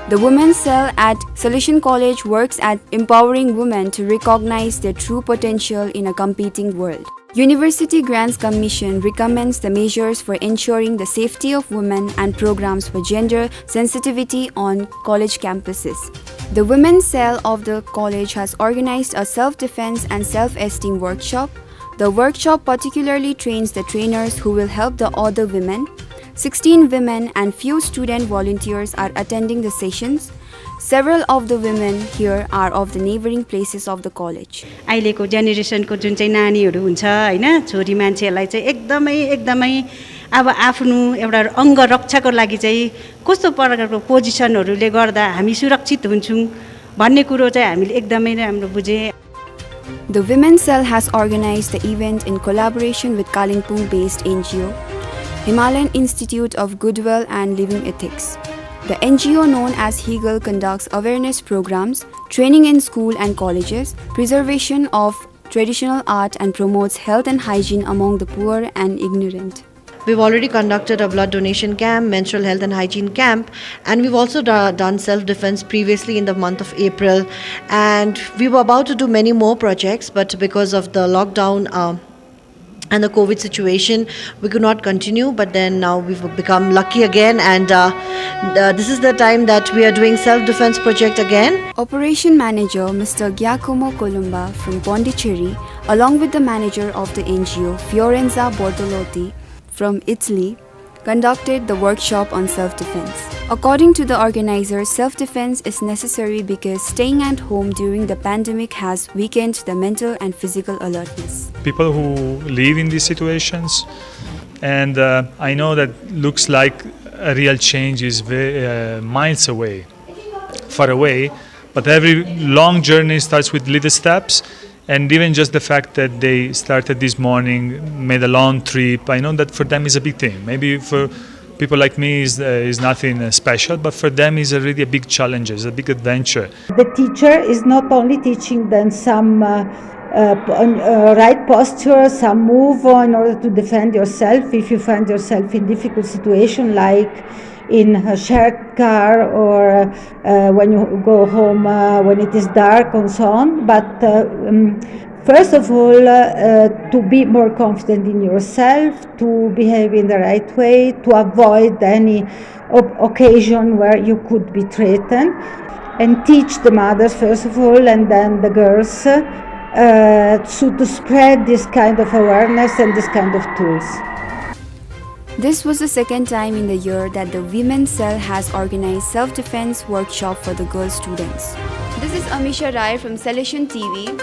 The Women's Cell at Solution College works at empowering women to recognize their true potential in a competing world. University Grants Commission recommends the measures for ensuring the safety of women and programs for gender sensitivity on college campuses. The Women's Cell of the college has organized a self-defense and self-esteem workshop. The workshop particularly trains the trainers who will help the other women. 16 women and few student volunteers are attending the sessions. Several of the women here are of the neighboring places of the college. अहिलेको जेनेरेसनको जुन चाहिँ नानीहरू हुन्छ हैन छोरी मान्छेहरूलाई चाहिँ एकदमै अब आफ्नो एउटा अङ्ग रक्षाको लागि चाहिँ कस्तो प्रकारको पोजिसनहरूले गर्दा हामी सुरक्षित हुन्छौं भन्ने कुरो चाहिँ हामीले एकदमै राम्रो बुझे. The Women's Cell has organized the event in collaboration with Kalimpong-based NGO, Himalayan Institute of Goodwill and Living Ethics. The NGO known as Hegel conducts awareness programs, training in school and colleges, preservation of traditional art and promotes health and hygiene among the poor and ignorant. We've already conducted a blood donation camp, menstrual health and hygiene camp, and we've also done self-defense previously in the month of April. And we were about to do many more projects, but because of the lockdown and the COVID situation, we could not continue. But then now we've become lucky again, and this is the time that we are doing self-defense project again. Operation Manager Mr. Giacomo Columba from Pondicherry, along with the manager of the NGO, Fiorenza Bortolotti, from Italy, conducted the workshop on self-defense. According to the organizers, self-defense is necessary because staying at home during the pandemic has weakened the mental and physical alertness. People who live in these situations, and I know that looks like a real change is miles away, far away, but every long journey starts with little steps. And even just the fact that they started this morning, made a long trip, I know that for them is a big thing. Maybe for people like me is nothing special, but for them is really a big challenge, it's a big adventure. The teacher is not only teaching them some right posture, some move in order to defend yourself if you find yourself in difficult situation, like in a shared car or when you go home when it is dark and so on. But first of all, to be more confident in yourself, to behave in the right way, to avoid any occasion where you could be threatened, and teach the mothers first of all, and then the girls, so to spread this kind of awareness and this kind of tools. This was the second time in the year that the Women's Cell has organized self-defense workshop for the girl students. This is Amisha Rai from Solution TV.